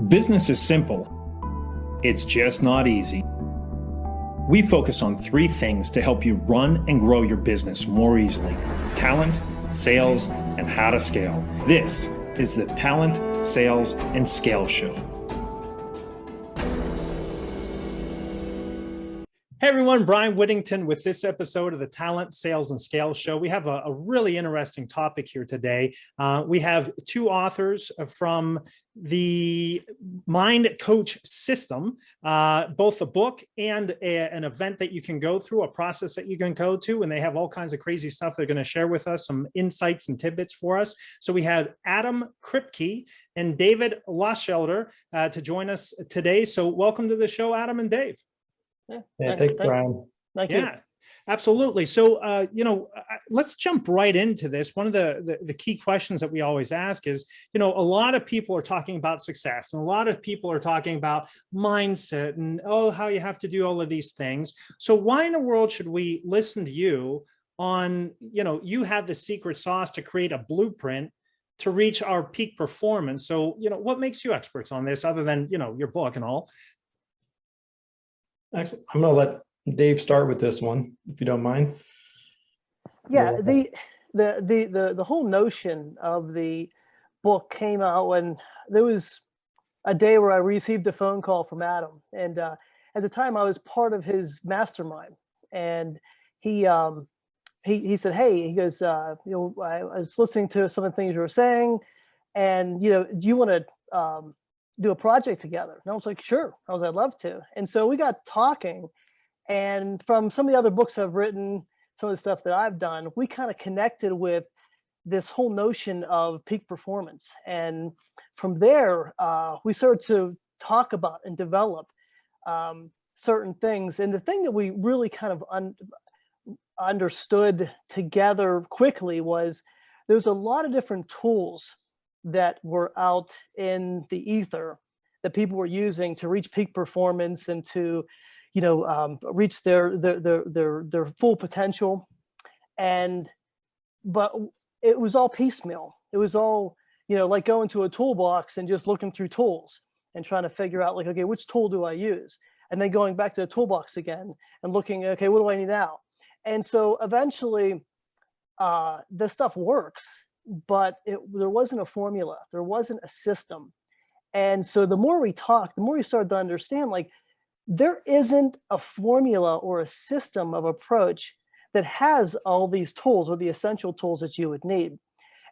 Business is simple. It's just not easy. We focus on 3 things to help you run and grow your business more easily: talent, sales, and how to scale. This is the Talent, Sales, and Scale Show. Hey everyone, Bryan Whittington with this episode of the Talent, Sales, and Scale Show. We have a really interesting topic here today. We have 2 authors from the MindCoach System, both a book and an event that you can go through, a process that you can go to, and they have all kinds of crazy stuff they're going to share with us, some insights and tidbits for us. So we had Adam Kripke and David Loshelder to join us today. So welcome to the show, Adam and Dave. Yeah, thanks, Bryan. Thank you. Yeah, absolutely. So, let's jump right into this. One of the key questions that we always ask is, a lot of people are talking about success, and a lot of people are talking about mindset and, how you have to do all of these things. So why in the world should we listen to you on, you have the secret sauce to create a blueprint to reach our peak performance? So, what makes you experts on this other than, your book and all? Excellent. I'm going to let Dave start with this one, if you don't mind. Yeah, the whole notion of the book came out when there was a day where I received a phone call from Adam, and at the time I was part of his mastermind, and he said, "Hey," he goes, I was listening to some of the things you were saying, and do you want to do a project together?" And I was like, "Sure." I'd love to. And so we got talking, and from some of the other books I've written, some of the stuff that I've done, we kind of connected with this whole notion of peak performance. And from there, we started to talk about and develop certain things. And the thing that we really kind of understood together quickly was there's a lot of different tools that were out in the ether that people were using to reach peak performance and to, reach their full potential. But it was all piecemeal. It was all, like going to a toolbox and just looking through tools and trying to figure out, like, okay, which tool do I use? And then going back to the toolbox again and looking, okay, what do I need now? And so eventually this stuff works, but there wasn't a formula. There wasn't a system. And so the more we talked, the more we started to understand, like, there isn't a formula or a system of approach that has all these tools or the essential tools that you would need.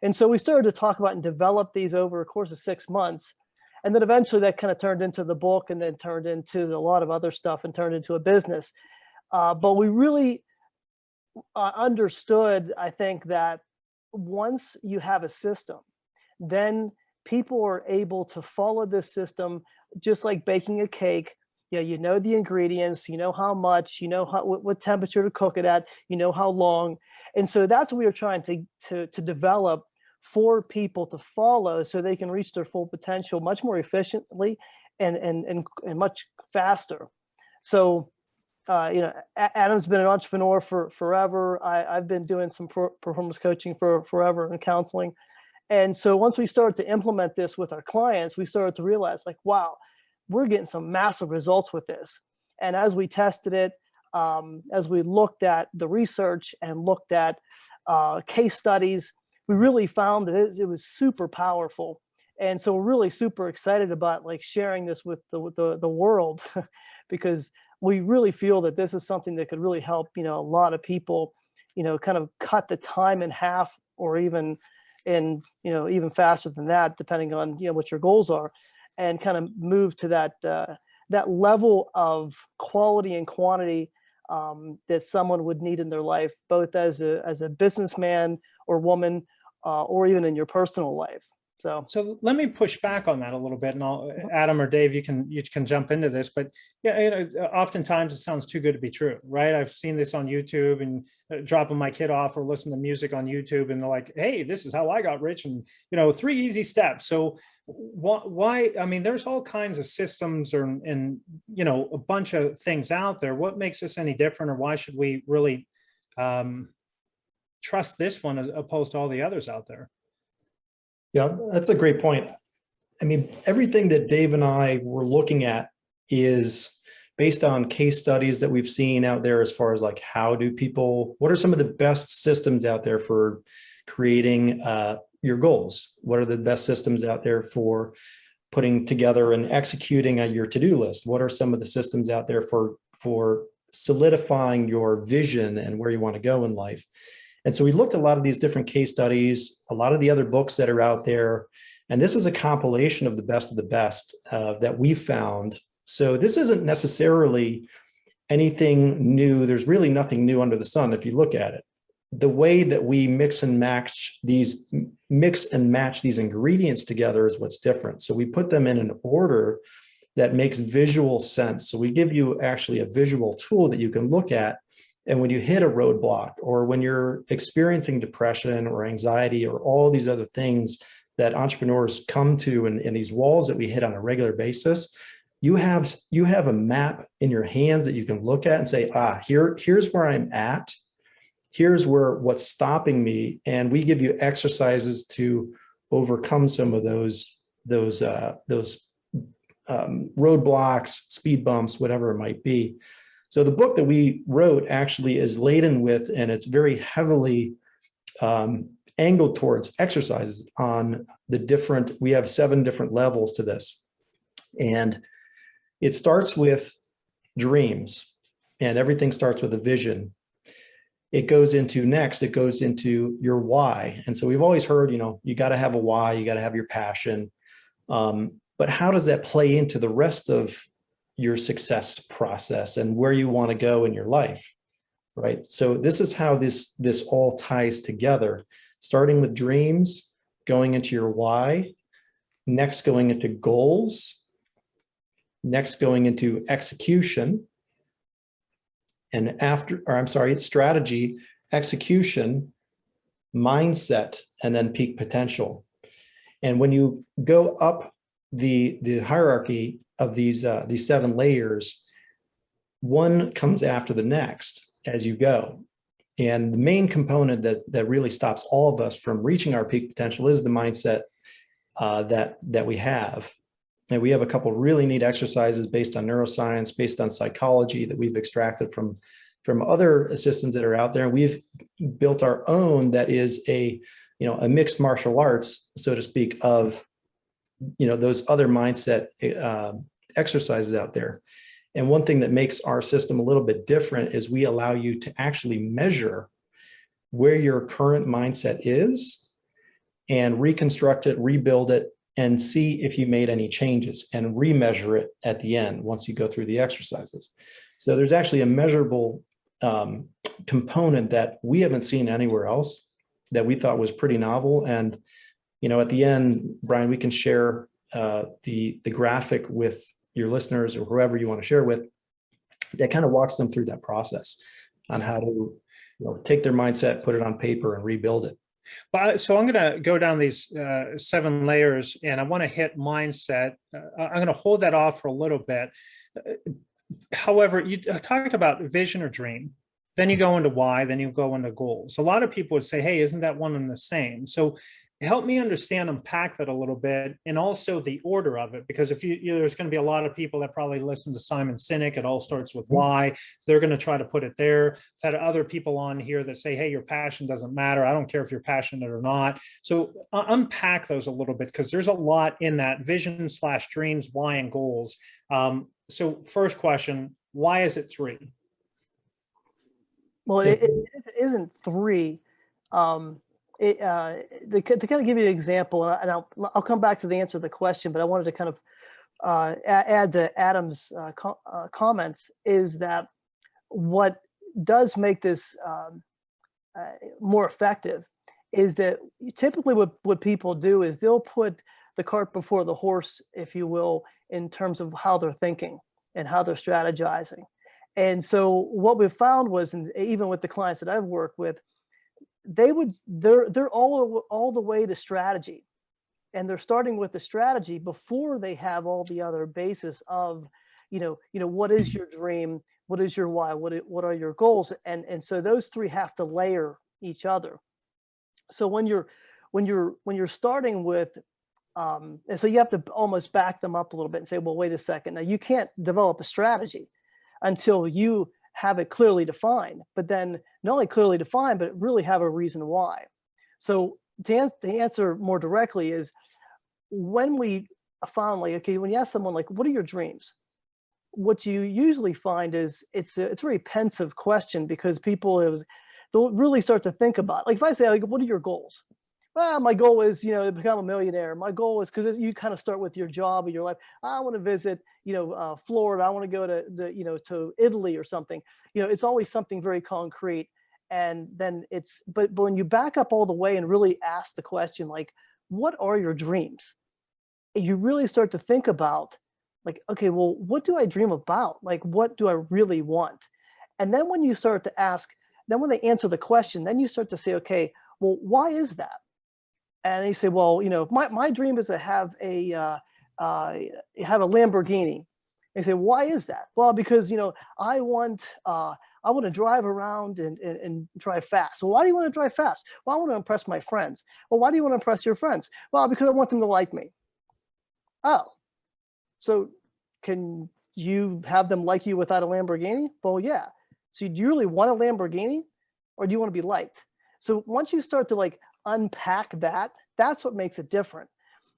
And so we started to talk about and develop these over a course of 6 months. And then eventually that kind of turned into the book, and then turned into a lot of other stuff and turned into a business. But we really understood, I think, that once you have a system, then people are able to follow this system, just like baking a cake. You know the ingredients, you know how much, what temperature to cook it at, how long. And so that's what we are trying to develop for people to follow, so they can reach their full potential much more efficiently and much faster. So Adam's been an entrepreneur for forever. I've been doing some performance coaching for forever, and counseling. And so once we started to implement this with our clients, we started to realize, like, wow, we're getting some massive results with this. And as we tested it, as we looked at the research and looked at case studies, we really found that it was super powerful. And so we're really super excited about, like, sharing this with the world because we really feel that this is something that could really help, a lot of people, kind of cut the time in half, or even even faster than that, depending on, what your goals are, and kind of move to that level of quality and quantity that someone would need in their life, both as a businessman or woman, or even in your personal life. So let me push back on that a little bit, and Adam or Dave, you can jump into this. But yeah, oftentimes it sounds too good to be true, right? I've seen this on YouTube, and dropping my kid off or listening to music on YouTube, and they're like, "Hey, this is how I got rich," and 3 easy steps. So why? I mean, there's all kinds of systems and a bunch of things out there. What makes this any different, or why should we really trust this one as opposed to all the others out there? Yeah, that's a great point. I mean, everything that Dave and I were looking at is based on case studies that we've seen out there as far as like, what are some of the best systems out there for creating your goals? What are the best systems out there for putting together and executing your to-do list? What are some of the systems out there for solidifying your vision and where you want to go in life? And so we looked at a lot of these different case studies, a lot of the other books that are out there. And this is a compilation of the best that we found. So this isn't necessarily anything new. There's really nothing new under the sun if you look at it. The way that we mix and match these ingredients together is what's different. So we put them in an order that makes visual sense. So we give you actually a visual tool that you can look at. And when you hit a roadblock, or when you're experiencing depression or anxiety or all these other things that entrepreneurs come to, and these walls that we hit on a regular basis, you have a map in your hands that you can look at and say, here's where I'm at. Here's what's stopping me. And we give you exercises to overcome some of those roadblocks, speed bumps, whatever it might be. So the book that we wrote actually is laden with, and it's very heavily angled towards exercises on we have 7 different levels to this. And it starts with dreams, and everything starts with a vision. It goes into your why. And so we've always heard, you got to have a why, you got to have your passion. But how does that play into the rest of your success process and where you want to go in your life, right? So this is how this all ties together, starting with dreams, going into your why, next going into goals, next going into execution, and strategy, execution, mindset, and then peak potential. And when you go up the hierarchy of these 7 layers, one comes after the next as you go. And the main component that really stops all of us from reaching our peak potential is the mindset that we have. And we have a couple really neat exercises based on neuroscience, based on psychology, that we've extracted from other systems that are out there. And we've built our own that is a mixed martial arts, so to speak, of those other mindset exercises out there. And one thing that makes our system a little bit different is we allow you to actually measure where your current mindset is and reconstruct it, rebuild it, and see if you made any changes, and remeasure it at the end once you go through the exercises. So there's actually a measurable component that we haven't seen anywhere else that we thought was pretty novel. And at the end, Bryan, we can share the graphic with your listeners or whoever you want to share with, that kind of walks them through that process on how to take their mindset, put it on paper, and rebuild it. But so I'm going to go down these 7 layers, and I want to hit mindset. I'm going to hold that off for a little bit. However, you talked about vision or dream. Then you go into why, then you go into goals. A lot of people would say, hey, isn't that one and the same? So help me understand, unpack that a little bit, and also the order of it, because if there's going to be a lot of people that probably listen to Simon Sinek. It all starts with why. They're going to try to put it there. I've had other people on here that say, hey, your passion doesn't matter. I don't care if you're passionate or not. So unpack those a little bit, because there's a lot in that vision / dreams, why, and goals. So first question, why is it 3? Well, it isn't 3. To kind of give you an example, and I'll come back to the answer to the question, but I wanted to kind of add to Adam's comments, is that what does make this more effective is that typically what people do is they'll put the cart before the horse, if you will, in terms of how they're thinking and how they're strategizing. And so what we found was, and even with the clients that I've worked with, they're all the way to strategy, and they're starting with the strategy before they have all the other basis of, what is your dream, what is your why, what are your goals, and so those 3 have to layer each other. So when you're starting with And so you have to almost back them up a little bit and say, well, wait a second. Now you can't develop a strategy until you have it clearly defined, but then not only clearly defined, but really have a reason why. So to answer more directly is, when we found, like, okay, when you ask someone, like, what are your dreams? What you usually find is it's a very pensive question, because they'll really start to think about, like, if I say, like, what are your goals? Well, my goal is, to become a millionaire. My goal is, because you kind of start with your job or your life. I want to visit, Florida. I want to go to Italy or something. It's always something very concrete. And then but when you back up all the way and really ask the question, like, what are your dreams? You really start to think about, like, okay, well, what do I dream about? Like, what do I really want? And then when you start to ask, then when they answer the question, then you start to say, okay, well, why is that? And they say, well, my dream is to have a Lamborghini. They say, why is that? Well, because I want to drive around and drive fast. Well, why do you want to drive fast? Well, I want to impress my friends. Well, why do you want to impress your friends? Well, because I want them to like me. Oh, so can you have them like you without a Lamborghini? Well, yeah. So do you really want a Lamborghini, or do you want to be liked? So once you start to, like, unpack that, that's what makes it different,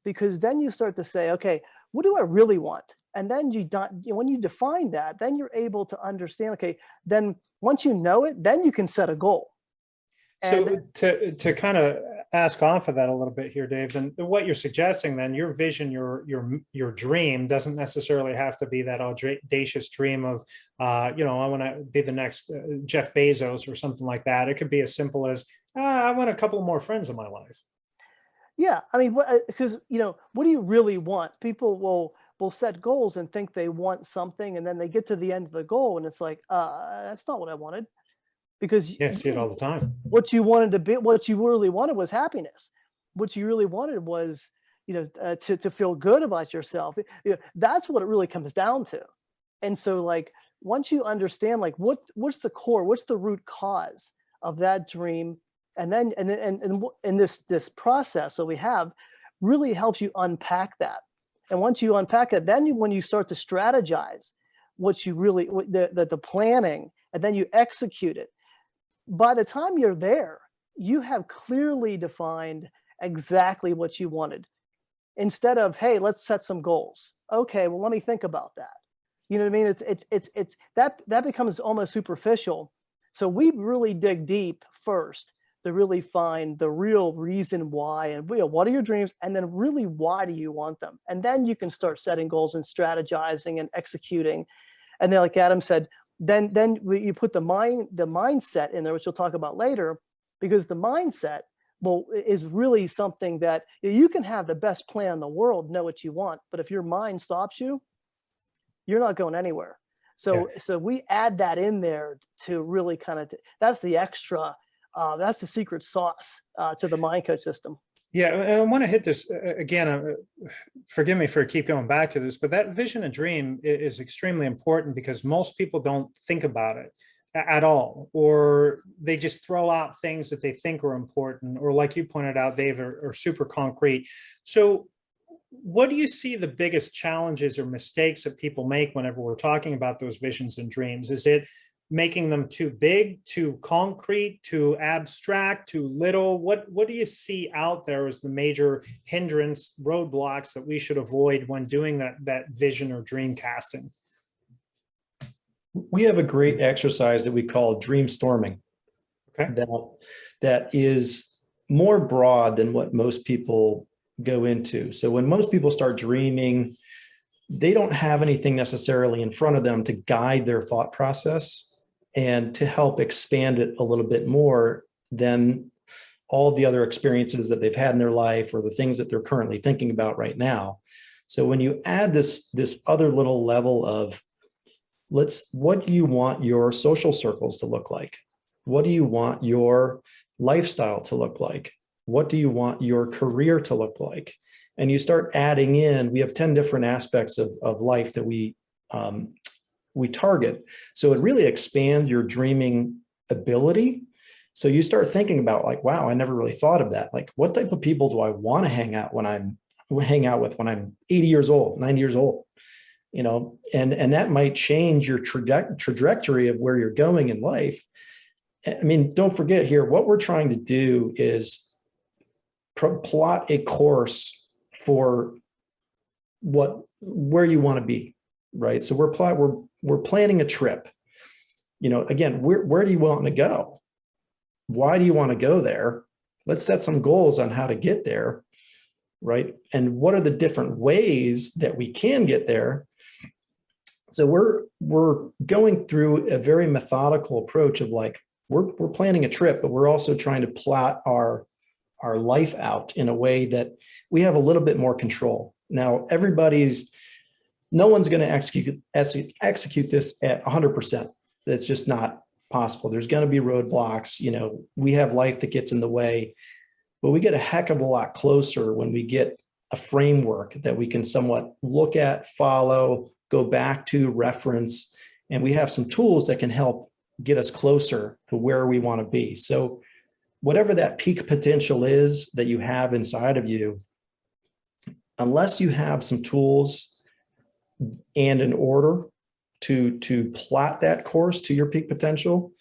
because then you start to say, okay, what do I really want? And then when you define that, then you're able to understand, okay, then once you know it, then you can set a goal. So to kind of ask off of that a little bit here, Dave, then what you're suggesting, then your vision, your dream doesn't necessarily have to be that audacious dream of, I want to be the next Jeff Bezos or something like that. It could be as simple as, I want a couple more friends in my life. Yeah, I mean, because what do you really want? People will set goals and think they want something, and then they get to the end of the goal, and it's like, that's not what I wanted. Because Yeah, I see it all the time. What you really wanted was happiness. What you really wanted was, to feel good about yourself. That's what it really comes down to. And so, like, once you understand, like, what's the core, what's the root cause of that dream, and this process that we have really helps you unpack that. And once you unpack it, then when you start to strategize the planning, and then you execute it, by the time you're there, you have clearly defined exactly what you wanted. Instead of, hey, let's set some goals. Okay, well, let me think about that. You know what I mean? It's that becomes almost superficial. So we really dig deep first to really find the real reason why, and what are your dreams, and then really, why do you want them? And then you can start setting goals and strategizing and executing. And then, like Adam said, then you put the mindset in there, which we'll talk about later, because the mindset is really something that you can have the best plan in the world, know what you want, but if your mind stops you, you're not going anywhere. So we add that in there to really kind of, that's the extra, that's the secret sauce to the MindCoach system. Yeah, and I want to hit this again. Forgive me for keep going back to this, but that vision and dream is extremely important, because most people don't think about it at all, or they just throw out things that they think are important, or, like you pointed out, Dave, are super concrete. So what do you see the biggest challenges or mistakes that people make whenever we're talking about those visions and dreams? Is it making them too big, too concrete, too abstract, too little? What do you see out there as the major hindrance, roadblocks that we should avoid when doing that vision or dream casting? We have a great exercise that we call dream storming. Okay. That is more broad than what most people go into. So when most people start dreaming, they don't have anything necessarily in front of them to guide their thought process and to help expand it a little bit more than all the other experiences that they've had in their life, or the things that they're currently thinking about right now. So when you add this other little level of, what do you want your social circles to look like? What do you want your lifestyle to look like? What do you want your career to look like? And you start adding in, we have 10 different aspects of life that we target. So it really expands your dreaming ability. So you start thinking about, like, wow, I never really thought of that. Like, what type of people do I want to hang out when I'm hang out with when I'm 80 years old, 90 years old, you know, and that might change your trajectory of where you're going in life. I mean, don't forget here, what we're trying to do is plot a course for where you want to be, right? So we're planning a trip. You know, again, where do you want to go? Why do you want to go there? Let's set some goals on how to get there, right? And what are the different ways that we can get there? So we're going through a very methodical approach of like, we're planning a trip, but we're also trying to plot our life out in a way that we have a little bit more control. Now, no one's going to execute this at 100%. That's just not possible. There's going to be roadblocks. You know, we have life that gets in the way, but we get a heck of a lot closer when we get a framework that we can somewhat look at, follow, go back to, reference, and we have some tools that can help get us closer to where we want to be. So whatever that peak potential is that you have inside of you, unless you have some tools and an order to plot that course to your peak potential,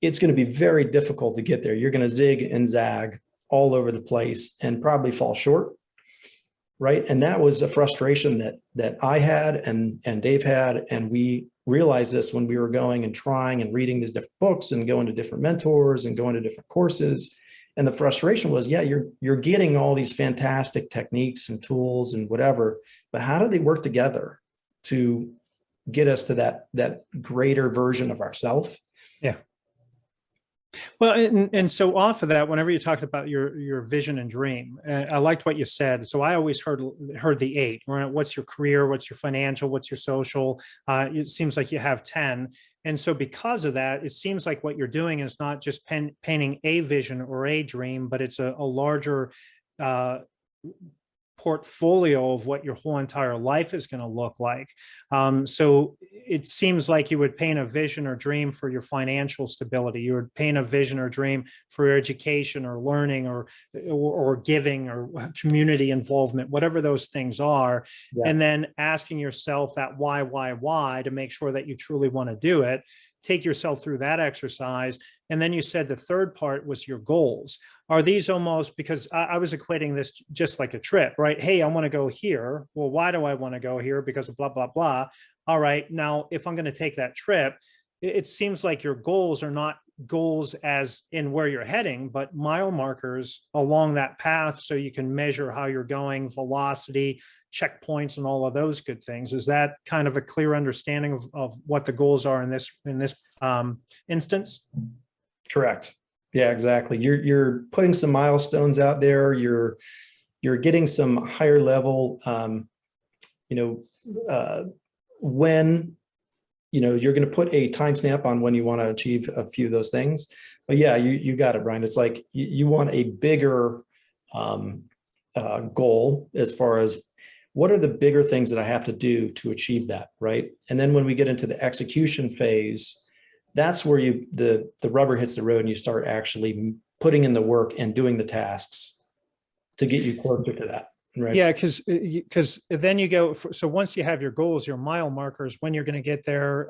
it's going to be very difficult to get there. You're going to zig and zag all over the place and probably fall short, right? And that was a frustration that I had and Dave had, and we realized this when we were going and trying and reading these different books and going to different mentors and going to different courses. And the frustration was, yeah, you're getting all these fantastic techniques and tools and whatever, but how do they work together to get us to that greater version of ourselves? Yeah. Well, and so off of that, whenever you talked about your vision and dream, I liked what you said. So I always heard the 8. What's your career? What's your financial? What's your social? It seems like you have 10. And so because of that, it seems like what you're doing is not just painting a vision or a dream, but it's a larger portfolio of what your whole entire life is going to look like. So it seems like you would paint a vision or dream for your financial stability. You would paint a vision or dream for your education or learning or giving or community involvement, whatever those things are. Yeah. And then asking yourself that why to make sure that you truly want to do it. Take yourself through that exercise. And then you said the third part was your goals. Are these almost, because I was equating this just like a trip, right? Hey, I want to go here. Well, why do I want to go here? Because of blah, blah, blah. All right. Now, if I'm going to take that trip, it seems like your goals are not goals as in where you're heading, but mile markers along that path so you can measure how you're going, velocity, checkpoints, and all of those good things. Is that kind of a clear understanding of what the goals are in this instance? Correct. Yeah, exactly. You're putting some milestones out there. You're getting some higher level, when you're going to put a timestamp on when you want to achieve a few of those things. But yeah, you got it, Bryan. It's like you want a bigger goal as far as what are the bigger things that I have to do to achieve that, right? And then when we get into the execution phase, that's where the rubber hits the road and you start actually putting in the work and doing the tasks to get you closer to that. Right. Yeah, because then you go. So once you have your goals, your mile markers, when you're going to get there,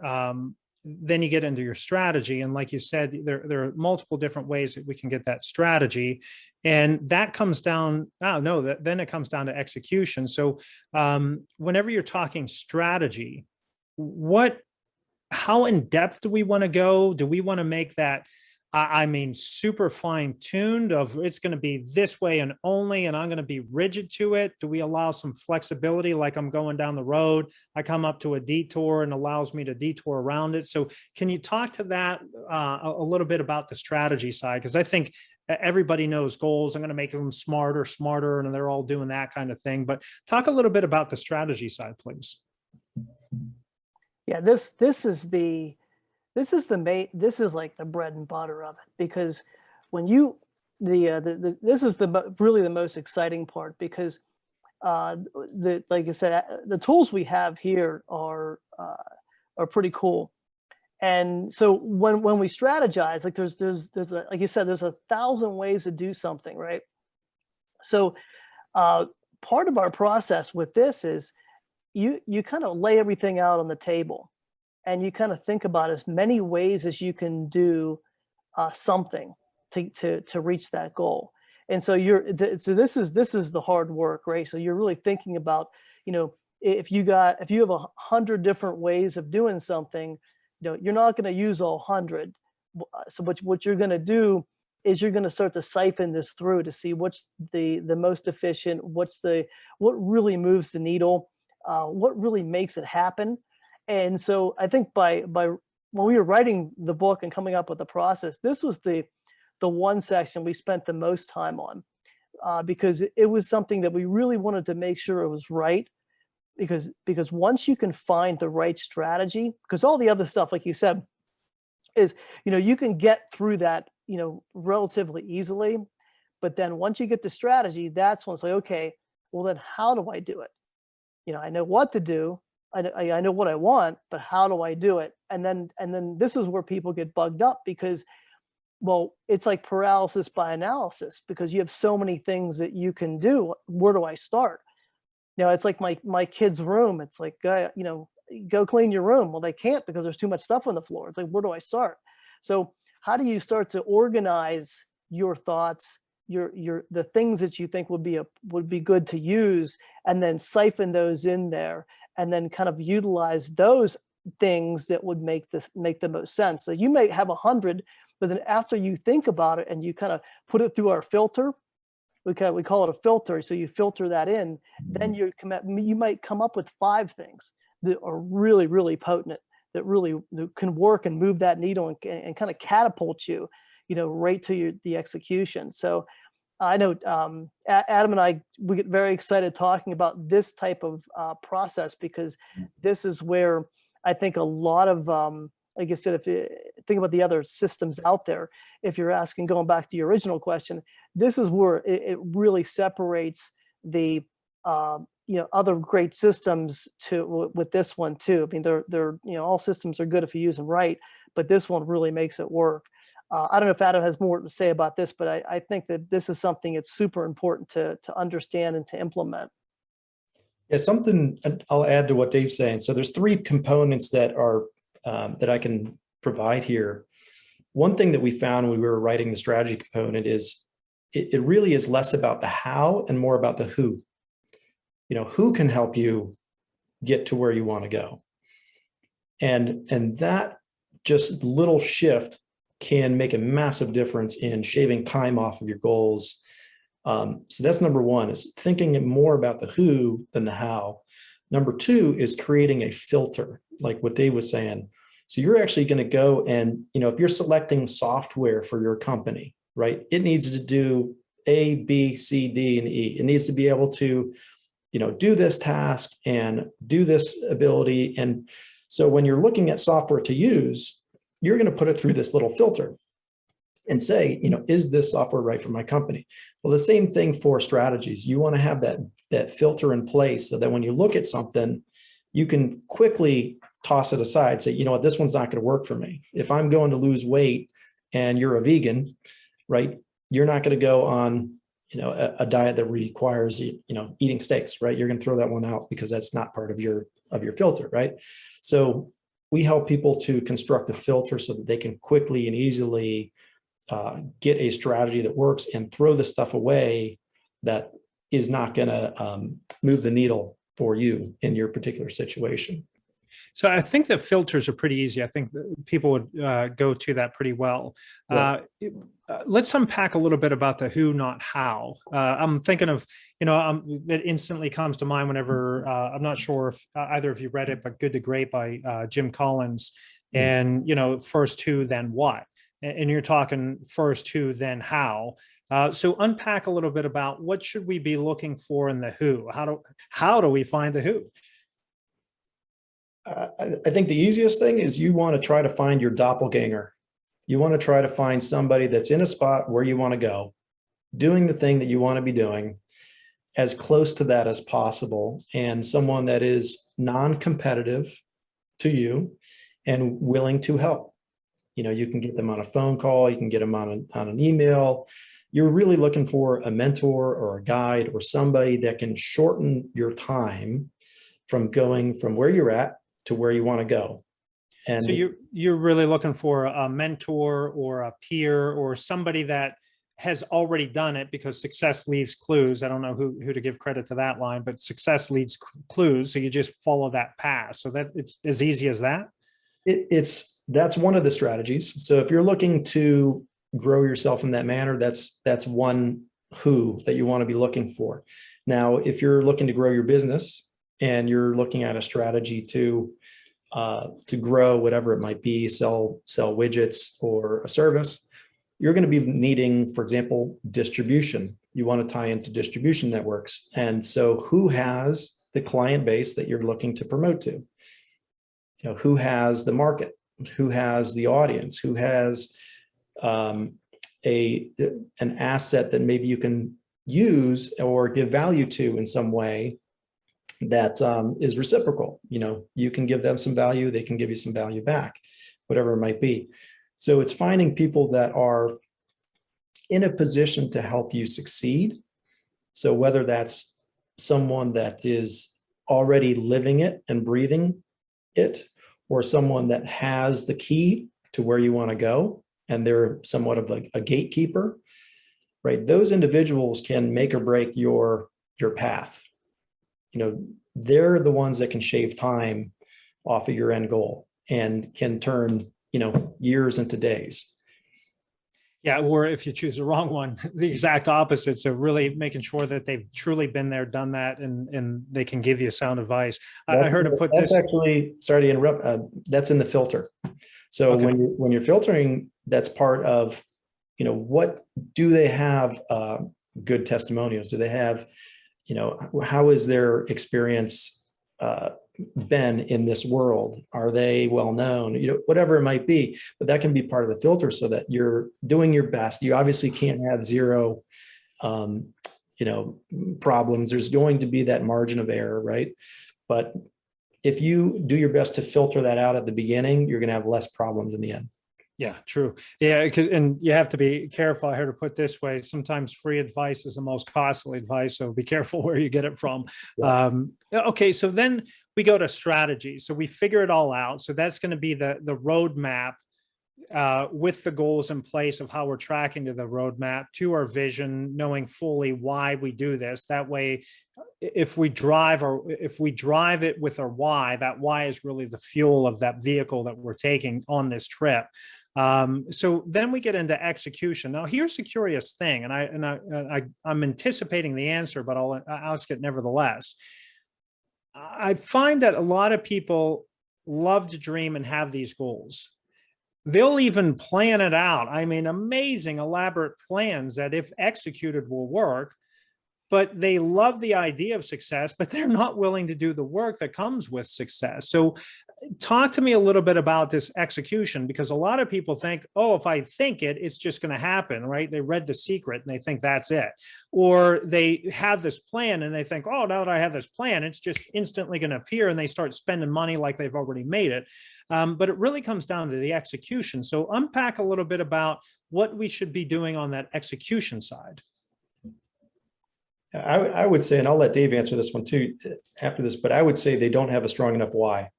then you get into your strategy. And like you said, there are multiple different ways that we can get that strategy, and that comes down. Then it comes down to execution. So whenever you're talking strategy, how in depth do we want to go? Do we want to make that? I mean, super fine tuned of it's going to be this way and only, and I'm going to be rigid to it. Do we allow some flexibility? Like I'm going down the road, I come up to a detour and allows me to detour around it. So can you talk to that a little bit about the strategy side? Because I think everybody knows goals. I'm going to make them smarter, and they're all doing that kind of thing. But talk a little bit about the strategy side, please. Yeah, this is like the bread and butter of it, because when this is really the most exciting part, because like I said, the tools we have here are pretty cool. And so when we strategize, like there's like you said, there's 1,000 ways to do something, right? So part of our process with this is you kind of lay everything out on the table, and you kind of think about as many ways as you can do something to reach that goal. And so so this is the hard work, right? So you're really thinking about, if you have 100 different ways of doing something, you're not going to use all 100. So what you're going to do is you're going to start to siphon this through to see what's the most efficient, what really moves the needle, what really makes it happen. And so I think by when we were writing the book and coming up with the process, this was the one section we spent the most time on, because it was something that we really wanted to make sure it was right. Because once you can find the right strategy, because all the other stuff, like you said, is, you can get through that, relatively easily. But then once you get the strategy, that's when it's like, okay, well then how do I do it? I know what to do. I know what I want, but how do I do it? And then this is where people get bugged up, because, well, it's like paralysis by analysis, because you have so many things that you can do. Where do I start? It's like my kid's room. It's like, go clean your room. Well, they can't because there's too much stuff on the floor. It's like, where do I start? So how do you start to organize your thoughts, the things that you think would be good to use, and then siphon those in there, and then kind of utilize those things that would make the most sense. So you may have 100, but then after you think about it and you kind of put it through our filter, we call it a filter. So you filter that in, then you might come up with 5 things that are really, really potent, that can work and move that needle and kind of catapult you, right to the execution. So I know Adam and we get very excited talking about this type of process, because this is where I think a lot of, like I said, if you think about the other systems out there, if you're asking, going back to your original question, this is where it really separates the other great systems with this one too. I mean, they're all systems are good if you use them right, but this one really makes it work. I don't know if Adam has more to say about this, but I think that this is something that's super important to understand and to implement. Yeah, something I'll add to what Dave's saying. So there's 3 components that are that I can provide here. One thing that we found when we were writing the strategy component is it really is less about the how and more about the who. Who can help you get to where you want to go. And that just little shift can make a massive difference in shaving time off of your goals. So that's number 1, is thinking more about the who than the how. Number 2 is creating a filter, like what Dave was saying. So you're actually going to go and, if you're selecting software for your company, right, it needs to do A, B, C, D, and E. It needs to be able to, do this task and do this ability. And so when you're looking at software to use, you're going to put it through this little filter and say, is this software right for my company? Well, the same thing for strategies. You want to have that filter in place so that when you look at something, you can quickly toss it aside, say, what, this one's not going to work for me. If I'm going to lose weight and you're a vegan, right, you're not going to go on, a diet that requires, eating steaks, right? You're going to throw that one out because that's not part of your filter, right? So we help people to construct a filter so that they can quickly and easily get a strategy that works and throw the stuff away that is not going to move the needle for you in your particular situation. So I think the filters are pretty easy. I think that people would go to that pretty well. Right. Let's unpack a little bit about the who, not how. I'm thinking of, that instantly comes to mind whenever, I'm not sure if either of you read it, but Good to Great by Jim Collins. And, first who, then what. And you're talking first who, then how. So unpack a little bit about what should we be looking for in the who? How do we find the who? I think the easiest thing is you want to try to find your doppelganger. You want to try to find somebody that's in a spot where you want to go, doing the thing that you want to be doing, as close to that as possible, and someone that is non-competitive to you and willing to help. You can get them on a phone call, you can get them on an email, you're really looking for a mentor or a guide or somebody that can shorten your time from going from where you're at to where you want to go. And so you're really looking for a mentor or a peer or somebody that has already done it, because success leaves clues. I don't know who to give credit to that line, but success leaves clues. So you just follow that path. So that it's as easy as that. That's one of the strategies. So if you're looking to grow yourself in that manner, that's one who that you want to be looking for. Now, if you're looking to grow your business and you're looking at a strategy to grow whatever it might be, sell widgets or a service, you're going to be needing, for example, distribution. You want to tie into distribution networks. And so who has the client base that you're looking to promote to? Who has the market? Who has the audience? Who has an asset that maybe you can use or give value to in some way that is reciprocal? You can give them some value, they can give you some value back, whatever it might be. So it's finding people that are in a position to help you succeed. So whether that's someone that is already living it and breathing it, or someone that has the key to where you want to go, and they're somewhat of like a gatekeeper, right? Those individuals can make or break your path. They're the ones that can shave time off of your end goal and can turn, years into days. Yeah, or if you choose the wrong one, the exact opposite. So really making sure that they've truly been there, done that, and they can give you sound advice. I heard to put this. Actually, sorry to interrupt. That's in the filter. So Okay. when you're filtering, that's part of, what do they have? Good testimonials? Do they have, how is their experience been in this world? Are they well known? Whatever it might be, but that can be part of the filter so that you're doing your best. You obviously can't have zero, problems. There's going to be that margin of error, right? But if you do your best to filter that out at the beginning, you're going to have less problems in the end. Yeah, true. Yeah, and you have to be careful. I heard it put this way: sometimes free advice is the most costly advice, so be careful where you get it from. Yeah. Okay, so then we go to strategy. So we figure it all out. So that's going to be the roadmap with the goals in place of how we're tracking to the roadmap, to our vision, knowing fully why we do this. That way, if we drive it with our why, that why is really the fuel of that vehicle that we're taking on this trip. So then we get into execution. Now, here's a curious thing, and I'm anticipating the answer, but I'll ask it nevertheless. I find that a lot of people love to dream and have these goals. They'll even plan it out. I mean, amazing, elaborate plans that, if executed, will work. But they love the idea of success, but they're not willing to do the work that comes with success. So talk to me a little bit about this execution, because a lot of people think, oh, if I think it, it's just going to happen, right? They read The Secret and they think that's it. Or they have this plan and they think, oh, now that I have this plan, it's just instantly going to appear, and they start spending money like they've already made it. But it really comes down to the execution. So unpack a little bit about what we should be doing on that execution side. I would say, and I'll let Dave answer this one too after this, but I would say they don't have a strong enough why.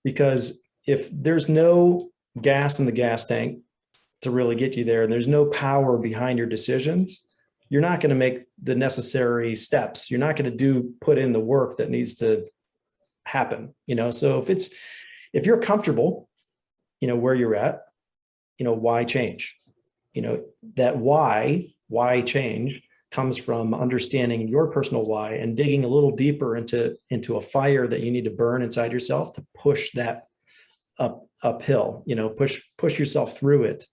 Because if there's no gas in the gas tank to really get you there, and there's no power behind your decisions, you're not going to make the necessary steps. You're not going to put in the work that needs to happen. So if you're comfortable, where you're at, why change? That why change comes from understanding your personal why and digging a little deeper into a fire that you need to burn inside yourself to push that uphill, push yourself through it.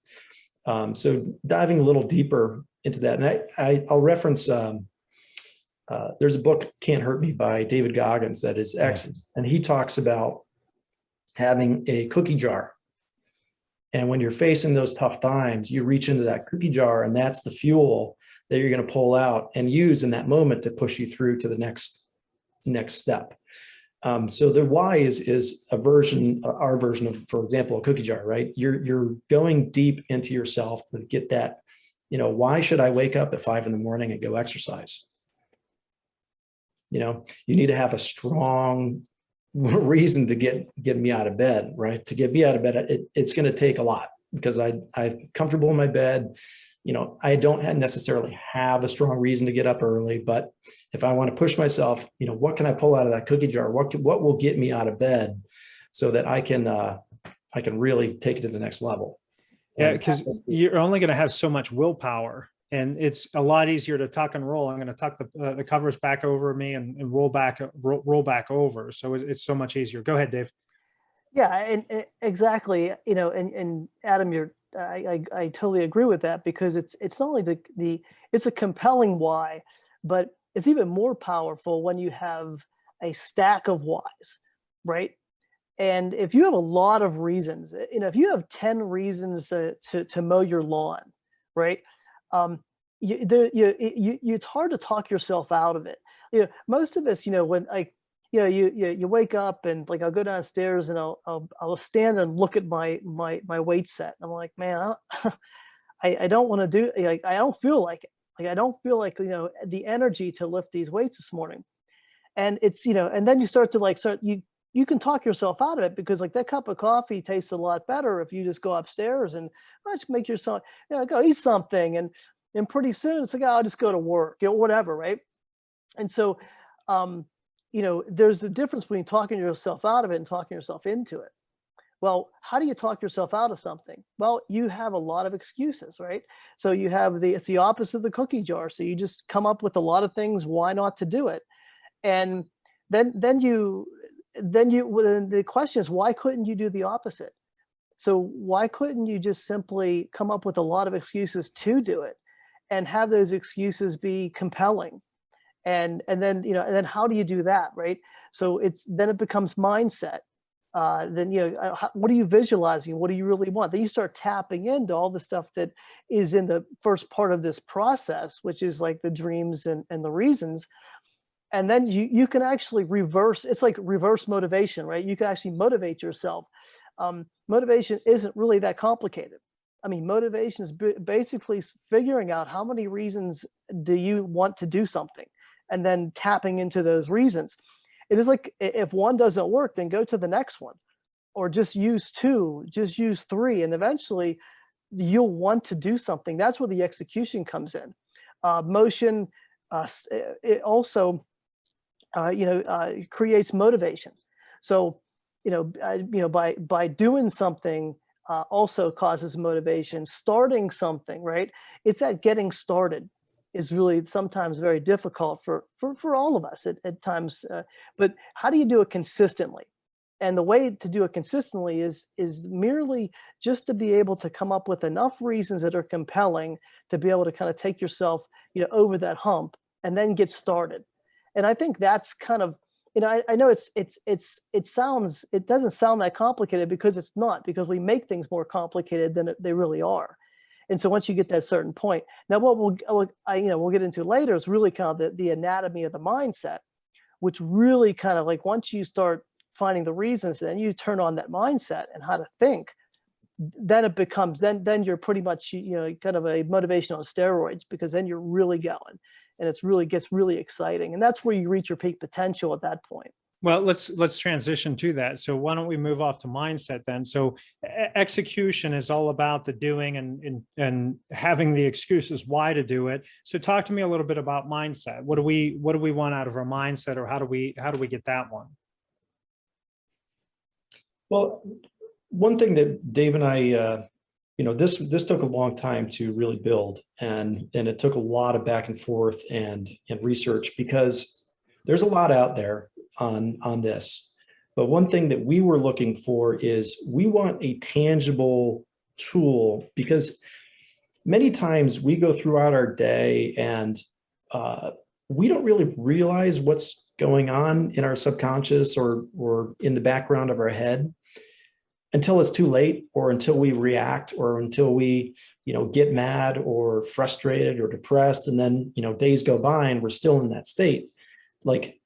So diving a little deeper into that. And I'll reference, there's a book, Can't Hurt Me, by David Goggins, that is excellent. And he talks about having a cookie jar. And when you're facing those tough times, you reach into that cookie jar, and that's the fuel that you're going to pull out and use in that moment to push you through to the next step. So the why is our version of, for example, a cookie jar, right? You're going deep into yourself to get that why should I wake up at 5 in the morning and go exercise? You need to have a strong reason to get me out of bed, right? To get me out of bed, it's going to take a lot because I'm comfortable in my bed. I don't necessarily have a strong reason to get up early, but if I want to push myself, what can I pull out of that cookie jar? What will get me out of bed so that I can really take it to the next level? Yeah, because you're only going to have so much willpower, and it's a lot easier to tuck and roll. I'm going to tuck the covers back over me and roll back over. So it's so much easier. Go ahead, Dave. Yeah, and exactly. And Adam, I totally agree with that, because it's not only it's a compelling why, but it's even more powerful when you have a stack of whys, right? And if you have a lot of reasons, if you have 10 reasons to mow your lawn, right? It's hard to talk yourself out of it. Most of us, when you wake up and like I'll go downstairs and I'll stand and look at my weight set. And I'm like, man, I don't want to do, like, I don't feel like it. Like, I don't feel like, the energy to lift these weights this morning. And it's, and then you start to you can talk yourself out of it, because like that cup of coffee tastes a lot better if you just go upstairs and let's make yourself, go eat something. And pretty soon it's like, I'll just go to work, whatever. Right. And so, there's a difference between talking yourself out of it and talking yourself into it. Well, how do you talk yourself out of something? Well, you have a lot of excuses, right? So you have it's the opposite of the cookie jar. So you just come up with a lot of things why not to do it. And then the question is, why couldn't you do the opposite? So why couldn't you just simply come up with a lot of excuses to do it and have those excuses be compelling? And then how do you do that, right? So then it becomes mindset. Then what are you visualizing? What do you really want? Then you start tapping into all the stuff that is in the first part of this process, which is like the dreams and the reasons. And then you can actually reverse. It's like reverse motivation, right? You can actually motivate yourself. Motivation isn't really that complicated. I mean, motivation is basically figuring out how many reasons do you want to do something, and then tapping into those reasons. It is like, if one doesn't work, then go to the next one, or just use 2, just use 3, and eventually you'll want to do something. That's where the execution comes in. Motion, it also, creates motivation. So, by doing something also causes motivation. Starting something, right? It's that getting started is really sometimes very difficult for all of us at times. But how do you do it consistently? And the way to do it consistently is merely just to be able to come up with enough reasons that are compelling to be able to kind of take yourself, over that hump and then get started. And I think that's kind of, I know it doesn't sound that complicated, because it's not, because we make things more complicated than they really are. And so once you get that certain point, now what we'll get into later is really kind of the anatomy of the mindset, which really kind of like, once you start finding the reasons, then you turn on that mindset and how to think, then it becomes, then you're pretty much, kind of a motivation on steroids, because then you're really going, and gets really exciting. And that's where you reach your peak potential at that point. Well, let's transition to that. So why don't we move off to mindset then? So execution is all about the doing and having the excuses why to do it. So talk to me a little bit about mindset. What do we want out of our mindset, or how do we get that one? Well, one thing that Dave and I, this took a long time to really build, and it took a lot of back and forth and research, because there's a lot out there on this. But one thing that we were looking for is, we want a tangible tool, because many times we go throughout our day and we don't really realize what's going on in our subconscious or in the background of our head until it's too late, or until we react, or until we, get mad or frustrated or depressed. And then, days go by and we're still in that state. Like,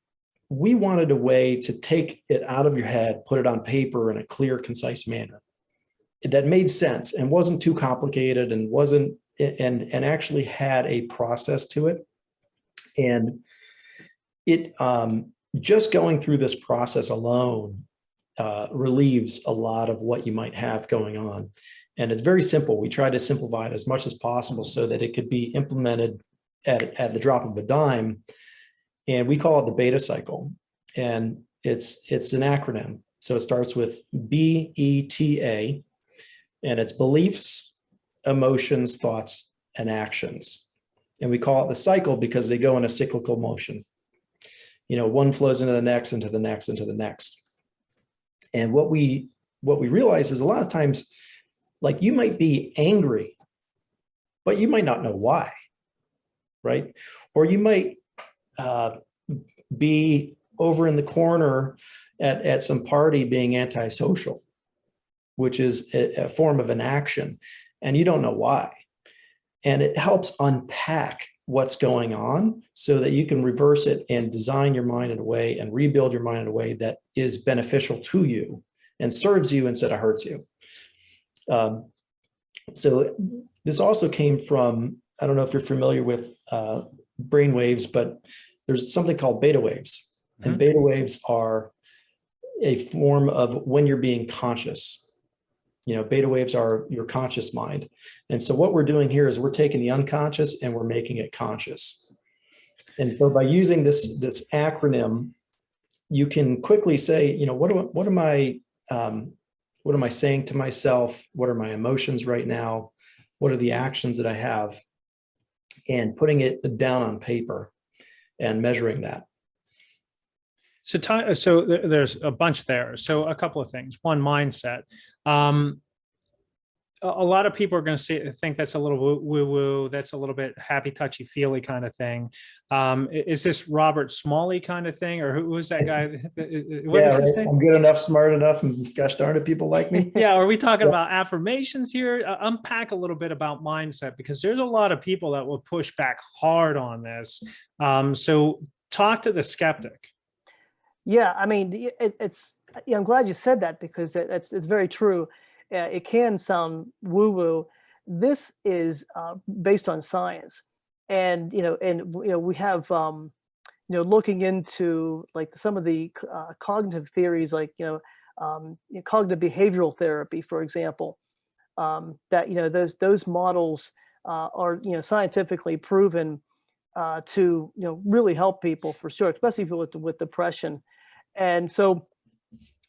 we wanted a way to take it out of your head, put it on paper in a clear, concise manner that made sense and wasn't too complicated and wasn't, and actually had a process to it. And it just going through this process alone relieves a lot of what you might have going on. And it's very simple. We try to simplify it as much as possible so that it could be implemented at the drop of a dime. And we call it the beta cycle. And it's an acronym. So it starts with BETA, and it's beliefs, emotions, thoughts, and actions. And we call it the cycle because they go in a cyclical motion. You know, one flows into the next, into the next, into the next. And what we realize is a lot of times, like, you might be angry, but you might not know why, right? Or you might be over in the corner at some party being antisocial, which is a form of an action, and you don't know why. And it helps unpack what's going on so that you can reverse it and design your mind in a way and rebuild your mind in a way that is beneficial to you and serves you instead of hurts you. So this also came from, I don't know if you're familiar with brain waves, but there's something called beta waves. And beta waves are a form of when you're being conscious. You know, beta waves are your conscious mind. And so what we're doing here is we're taking the unconscious and we're making it conscious. And so by using this acronym, you can quickly say, you know, what am I saying to myself? What are my emotions right now? What are the actions that I have? And putting it down on paper and measuring that. So there's a bunch there. So a couple of things. One, mindset. A lot of people are going to think that's a little woo-woo. That's a little bit happy, touchy-feely kind of thing. Is this Robert Smalley kind of thing, or who is that guy? What is his name? I'm good enough, smart enough, and gosh darn it, people like me. Yeah, are we talking about affirmations here? Unpack a little bit about mindset, because there's a lot of people that will push back hard on this. So talk to the skeptic. Yeah, I mean, I'm glad you said that, because it's very true. It can sound woo-woo. This is based on science, and we have looking into like some of the cognitive theories, like cognitive behavioral therapy, for example, that those models are scientifically proven to really help people for sure, especially with depression. And so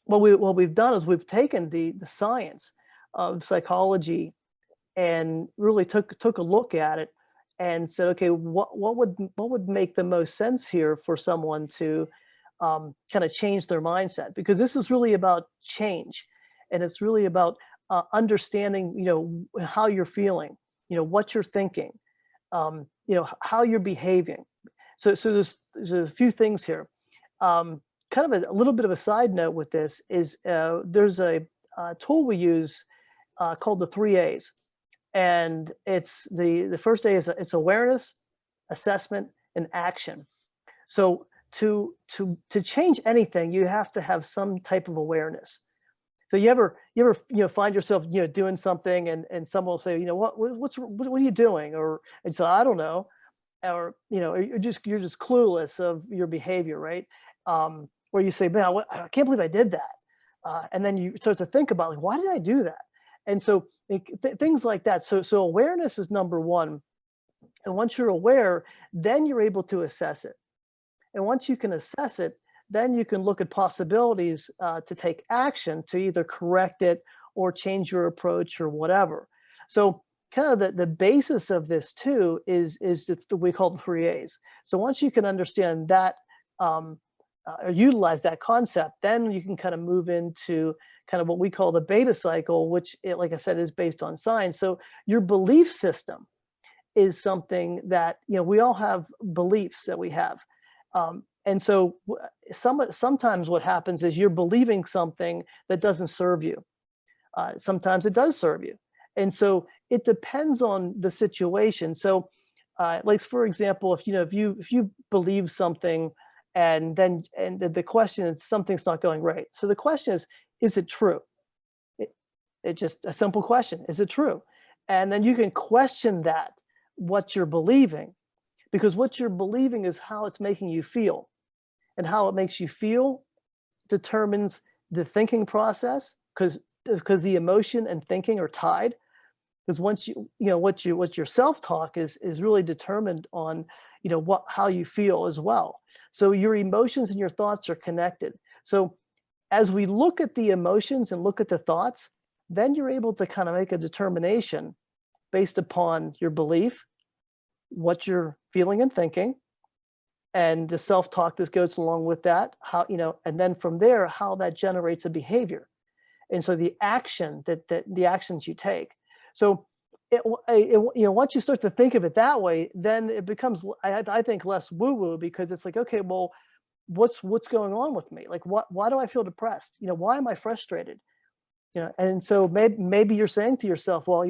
what we've done is we've taken the science of psychology and really took a look at it and said, okay, what would make the most sense here for someone to kind of change their mindset? Because this is really about change, and it's really about understanding how you're feeling, what you're thinking, how you're behaving. So there's a few things here. Kind of a little bit of a side note with this is there's a tool we use called the 3 A's, and it's the first A is it's awareness, assessment, and action. So to change anything, you have to have some type of awareness. So you ever find yourself doing something, and someone will say, what are you doing? And so I don't know, or you're just clueless of your behavior, right? Where you say, man, I can't believe I did that. And then you start to think about, like, why did I do that? And so things like that. So awareness is number one. And once you're aware, then you're able to assess it. And once you can assess it, then you can look at possibilities to take action to either correct it or change your approach or whatever. So kind of the basis of this too is we call the 3 A's. So once you can understand that, or utilize that concept, then you can kind of move into kind of what we call the beta cycle, which, like I said, is based on science. So your belief system is something that, we all have beliefs that we have. And so sometimes what happens is you're believing something that doesn't serve you. Sometimes it does serve you. And so it depends on the situation. So like, for example, if you believe something, and the question is something's not going right. So the question is it true? It's just a simple question. Is it true? And then you can question that, what you're believing, because what you're believing is how it's making you feel. And how it makes you feel determines the thinking process, because the emotion and thinking are tied. Because once what your self-talk is really determined on how you feel as well. So your emotions and your thoughts are connected. So as we look at the emotions and look at the thoughts, then you're able to kind of make a determination based upon your belief, what you're feeling and thinking, and the self-talk that goes along with that, and then from there, how that generates a behavior. And so the action the actions you take. So once you start to think of it that way, then it becomes, I think, less woo-woo, because it's like, okay, well, what's going on with me? Like, why do I feel depressed? Why am I frustrated? And so maybe you're saying to yourself, well,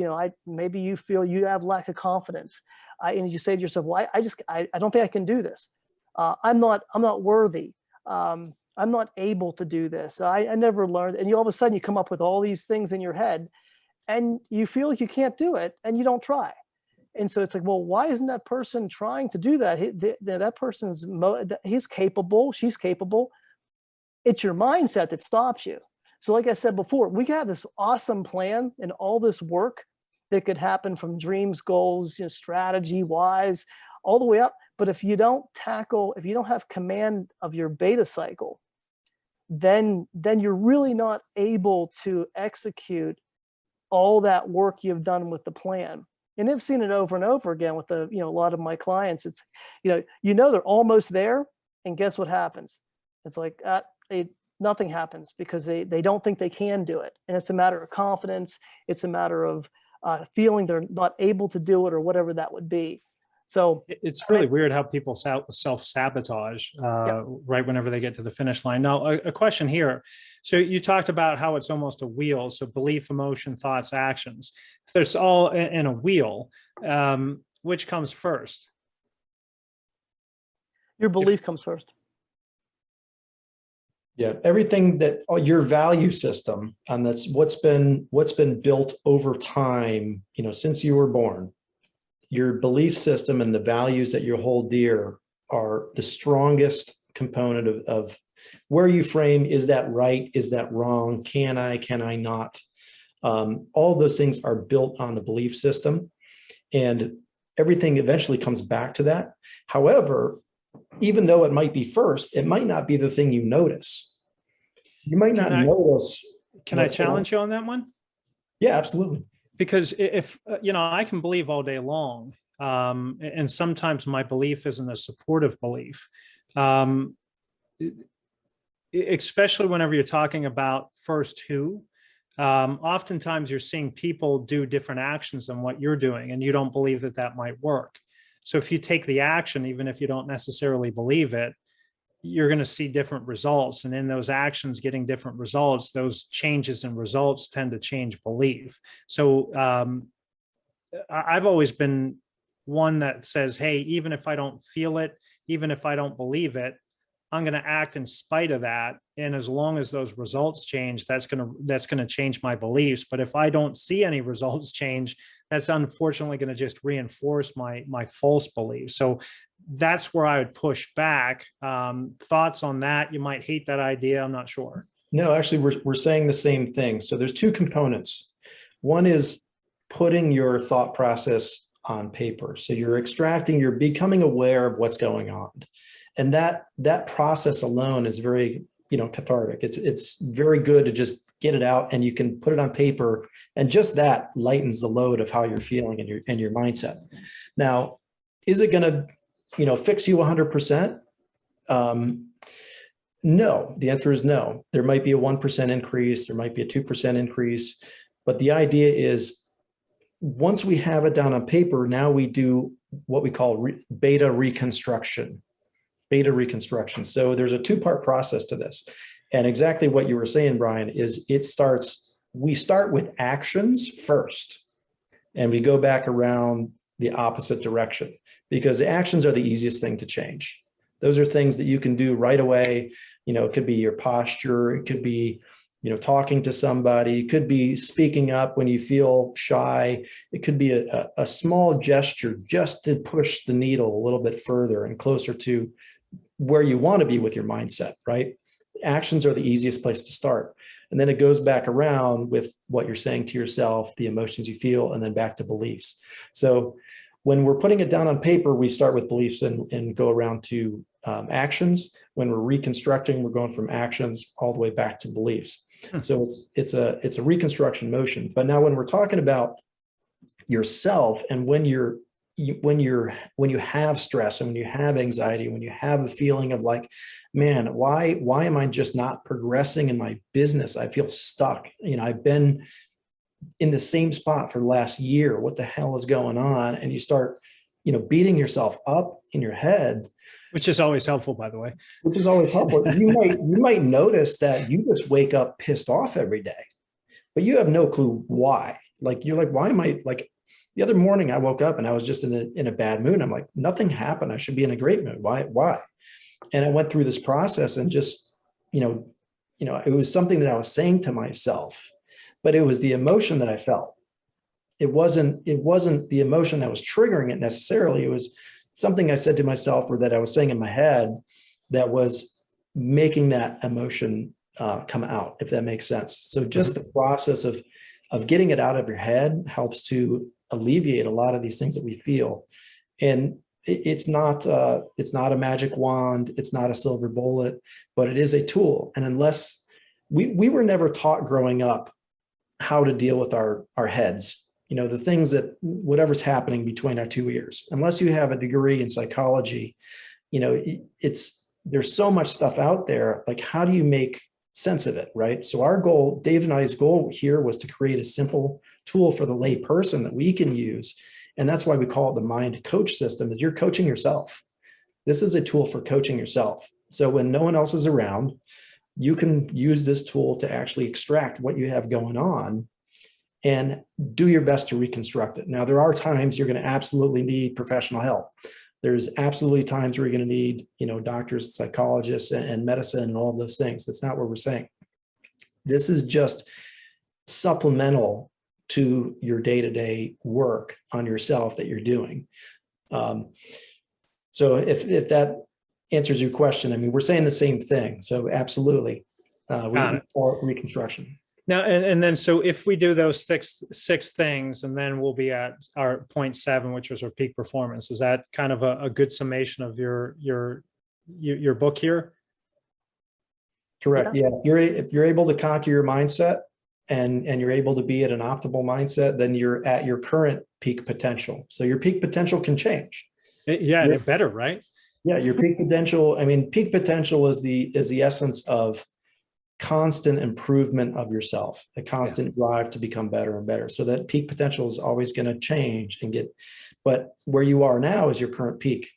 maybe you feel you have lack of confidence. And you say to yourself, well, I don't think I can do this. I'm not worthy. I'm not able to do this. I never learned. And all of a sudden you come up with all these things in your head, and you feel like you can't do it, and you don't try. And so it's like, well, why isn't that person trying to do that? That person's he's capable, she's capable. It's your mindset that stops you. So like I said before, we have this awesome plan and all this work that could happen from dreams, goals, strategy wise, all the way up. But if you don't have command of your beta cycle, then you're really not able to execute all that work you've done with the plan. And I've seen it over and over again with a lot of my clients. It's, they're almost there, and guess what happens? It's like, nothing happens, because they don't think they can do it. And it's a matter of confidence. It's a matter of feeling they're not able to do it, or whatever that would be. So it's really weird how people self-sabotage right whenever they get to the finish line. Now, a question here. So you talked about how it's almost a wheel. So belief, emotion, thoughts, actions. If there's all in a wheel, which comes first? Your belief comes first. Yeah, everything that your value system, and that's what's been built over time, since you were born. Your belief system and the values that you hold dear are the strongest component of where you frame, is that right? Is that wrong? Can I not? All those things are built on the belief system, and everything eventually comes back to that. However, even though it might be first, it might not be the thing you notice. You might not notice. Can I challenge you on that one? Yeah, absolutely. Because if, I can believe all day long, and sometimes my belief isn't a supportive belief, especially whenever you're talking about first who, oftentimes you're seeing people do different actions than what you're doing, and you don't believe that might work. So if you take the action, even if you don't necessarily believe it, you're going to see different results. And in those actions getting different results, those changes in results tend to change belief. So I've always been one that says, hey, even if I don't feel it, even if I don't believe it, I'm going to act in spite of that. And as long as those results change, that's going to change my beliefs. But if I don't see any results change, that's unfortunately going to just reinforce my false beliefs. So that's where I would push back. Thoughts on that? You might hate that idea. I'm not sure. No, actually, we're saying the same thing. So there's two components. One is putting your thought process on paper. So you're becoming aware of what's going on. And that process alone is very, cathartic. It's very good to just get it out, and you can put it on paper, and just that lightens the load of how you're feeling and your mindset. Now, is it going to, fix you 100%? No, the answer is no. There might be a 1% increase. There might be a 2% increase. But the idea is, once we have it down on paper, now we do what we call beta reconstruction. So there's a two-part process to this. And exactly what you were saying, Bryan, is we start with actions first, and we go back around the opposite direction, because the actions are the easiest thing to change. Those are things that you can do right away. It could be your posture. It could be talking to somebody. It could be speaking up when you feel shy. It could be a small gesture just to push the needle a little bit further and closer to where you want to be with your mindset, right? Actions are the easiest place to start. And then it goes back around with what you're saying to yourself, the emotions you feel, and then back to beliefs. So when we're putting it down on paper, we start with beliefs and go around to actions. When we're reconstructing, we're going from actions all the way back to beliefs. So it's a reconstruction motion. But now when we're talking about yourself, and when you have stress and when you have anxiety, when you have a feeling of like, man, why am I just not progressing in my business? I feel stuck. I've been in the same spot for the last year. What the hell is going on? And you start, beating yourself up in your head. Which is always helpful, by the way. Which is always helpful. You might notice that you just wake up pissed off every day, but you have no clue why. Like, you're like, why am I, like, the other morning I woke up and I was just in a bad mood. I'm like, nothing happened. I should be in a great mood. Why? And I went through this process and just, it was something that I was saying to myself, but it was the emotion that I felt. It wasn't the emotion that was triggering it necessarily. It was something I said to myself, or that I was saying in my head, that was making that emotion come out, if that makes sense. So just the process of getting it out of your head helps to alleviate a lot of these things that we feel. And it's not a magic wand, it's not a silver bullet, but it is a tool. And unless we were never taught growing up how to deal with our heads, the things that whatever's happening between our two ears, unless you have a degree in psychology, there's so much stuff out there. Like, how do you make sense of it, right? So our goal, Dave and I's goal here, was to create a simple tool for the lay person that we can use. And that's why we call it the MindCoach System, is you're coaching yourself. This is a tool for coaching yourself. So when no one else is around, you can use this tool to actually extract what you have going on and do your best to reconstruct it. Now, there are times you're going to absolutely need professional help. There's absolutely times where you're going to need, doctors, psychologists, and medicine, and all of those things. That's not what we're saying. This is just supplemental to your day-to-day work on yourself that you're doing. So if that answers your question, I mean, we're saying the same thing. So absolutely, reconstruction. Now, and then, so if we do those six things, and then we'll be at our point 7, which was our peak performance. Is that kind of a good summation of your book here? Correct. Yeah. If you're able to conquer your mindset and you're able to be at an optimal mindset, then you're at your current peak potential. So your peak potential can change. It better, right? Yeah. Your peak potential. I mean, peak potential is the essence of constant improvement of yourself, a constant drive to become better and better. So that peak potential is always going to change but where you are now is your current peak.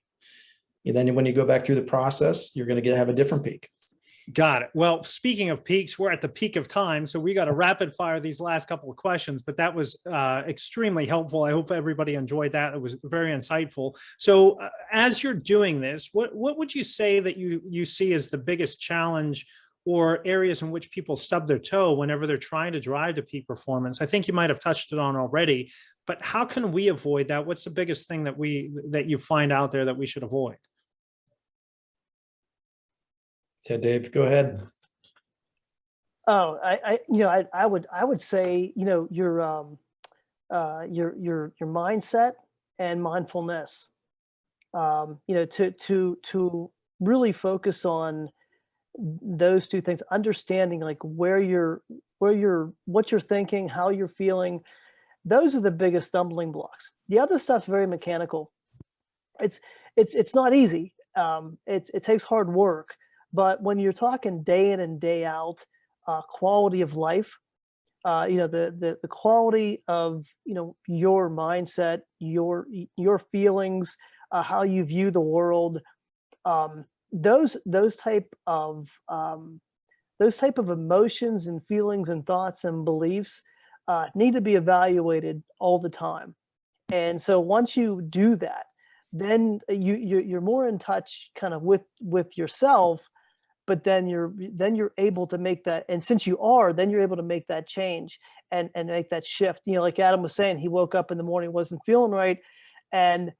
And then when you go back through the process, you're going to have a different peak. Got it. Well, speaking of peaks, we're at the peak of time, so we got to rapid fire these last couple of questions, but that was extremely helpful. I hope everybody enjoyed that. It was very insightful. So as you're doing this, what would you say that you see as the biggest challenge or areas in which people stub their toe whenever they're trying to drive to peak performance? I think you might have touched it on already, but how can we avoid that? What's the biggest thing that you find out there that we should avoid? Yeah, Dave, go ahead. Oh, I would say, your mindset and mindfulness, to really focus on those two things, understanding like what you're thinking, how you're feeling. Those are the biggest stumbling blocks. The other stuff's very mechanical. It's not easy. It takes hard work, but when you're talking day in and day out, quality of life, the quality of, your mindset, your feelings, how you view the world, those type of emotions and feelings and thoughts and beliefs need to be evaluated all the time. And so once you do that, then you're more in touch kind of with yourself, but then you're able to make that, and since you are, then you're able to make that change and make that shift. Like Adam was saying, he woke up in the morning, wasn't feeling right, and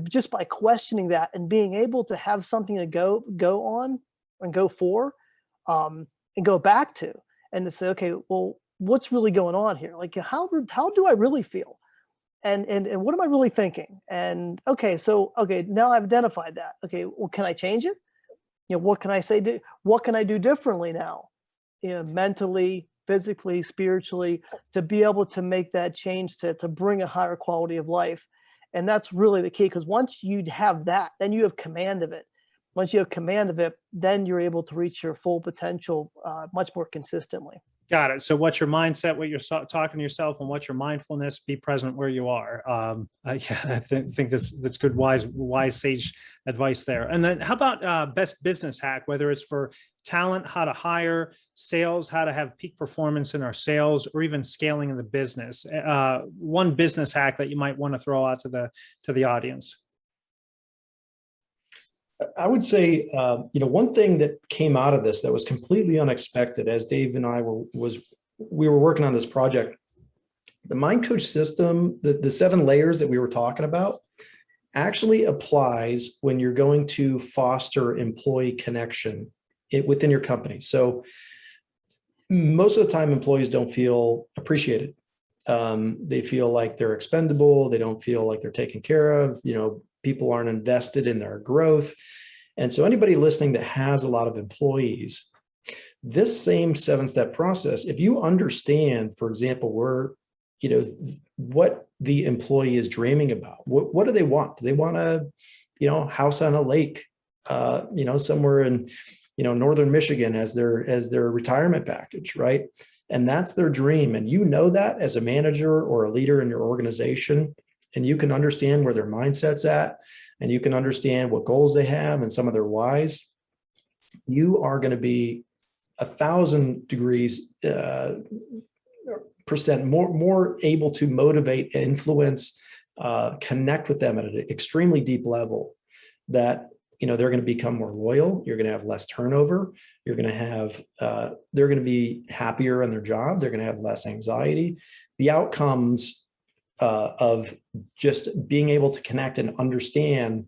just by questioning that and being able to have something to go on and go for, and go back to, and to say, okay, well, what's really going on here? Like, how do I really feel? And what am I really thinking? And okay, now I've identified that. Okay, well, can I change it? What can I say? What can I do differently now? Mentally, physically, spiritually, to be able to make that change to bring a higher quality of life. And that's really the key, because once you have that, then you have command of it. Once you have command of it, then you're able to reach your full potential much more consistently. Got it. So what's your mindset, what you're talking to yourself, and what's your mindfulness? Be present where you are. Yeah, I think that's good, wise, sage advice there. And then how about best business hack, whether it's for talent, how to hire, sales, how to have peak performance in our sales, or even scaling in the business? One business hack that you might want to throw out to the audience. I would say, one thing that came out of this that was completely unexpected, as Dave and I we were working on this project, the MindCoach system, the 7 layers that we were talking about, actually applies when you're going to foster employee connection within your company. So most of the time, employees don't feel appreciated. They feel like they're expendable. They don't feel like they're taken care of. People aren't invested in their growth. And so anybody listening that has a lot of employees, this same 7-step process, if you understand, for example, what the employee is dreaming about, what do they want? Do they want a, house on a lake, somewhere in, northern Michigan as their retirement package, right? And that's their dream. And that as a manager or a leader in your organization, and you can understand where their mindset's at, and you can understand what goals they have and some of their whys, you are going to be 1,000 degrees percent more able to motivate, influence, connect with them at an extremely deep level, that they're going to become more loyal. You're going to have less turnover. You're going to have they're going to be happier in their job. They're going to have less anxiety. The outcomes of just being able to connect and understand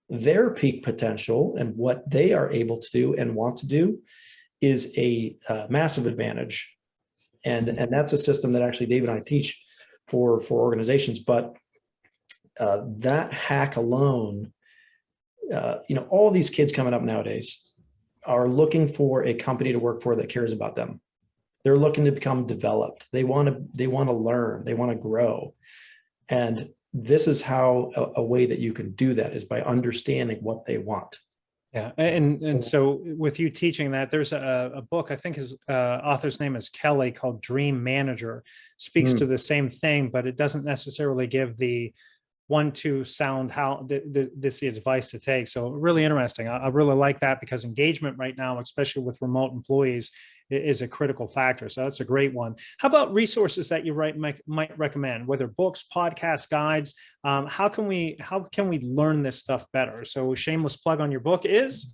their peak potential and what they are able to do and want to do is a massive advantage. And that's a system that actually Dave and I teach for organizations. But that hack alone, all these kids coming up nowadays are looking for a company to work for that cares about them. They're looking to become developed. They want to learn. They want to grow. And this is how a way that you can do that is by understanding what they want. Yeah. And so with you teaching that, there's a book, I think his author's name is Kelly, called Dream Manager, speaks to the same thing, but it doesn't necessarily give the 1-2 sound how this is advice to take. So really interesting. I really like that, because engagement right now, especially with remote employees, is a critical factor. So that's a great one. How about resources that you might recommend, whether books, podcasts, guides? How can we learn this stuff better? So shameless plug on your book is?